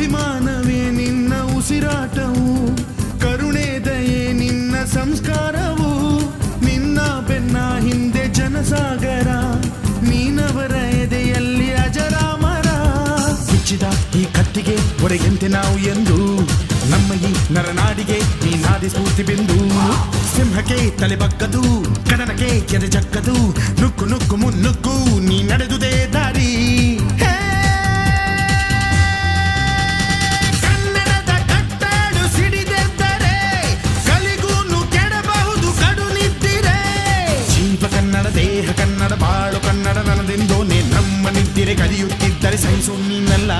ಅಭಿಮಾನವೇ ನಿನ್ನ ಉಸಿರಾಟವು, ಕರುಣೆ ದಯೆ ನಿನ್ನ ಸಂಸ್ಕಾರವು, ನಿನ್ನ ಬೆನ್ನ ಹಿಂದೆ ಜನಸಾಗರ, ನೀನವರ ಎದೆಯಲ್ಲಿ ಅಜರಾಮರ. ಬಿಚ್ಚಿದ ಈ ಕತ್ತಿಗೆ ಒಡೆಯಂತೆ ನಾವು ಎಂದು, ನಮ್ಮ ಈ ನರನಾಡಿಗೆ ನೀನಾದಿ ಸ್ಫೂರ್ತಿ ಬಿಂದು. ಸಿಂಹಕ್ಕೆ ತಲೆ ಬಗ್ಗದು, ಕಡನಕ್ಕೆ ಎದೆ ಜಕ್ಕದು, ನುಕ್ಕು ನುಕ್ಕು ಮುನ್ನುಕ್ಕು ನೀ ನಡೆದುದೇ ದಾರಿ. ಕನ್ನಡದ ಕಟ್ಟಾಡು ಸಿಡಿದೆದ್ದರೆ ಕಲಿಗೂನು ಕೆಡಬಹುದು ಕಡು ನಿದ್ದಿರೆ. ಜೀವ ಕನ್ನಡ, ದೇಹ ಕನ್ನಡ, ಬಾಳು ಕನ್ನಡ, ನನದೆಂದೋನೆ ನಮ್ಮ ನಿದ್ದಿರೆ ಕಲಿಯುತ್ತಿದ್ದರೆ ಸಹಿಸು ನೀನಲ್ಲ.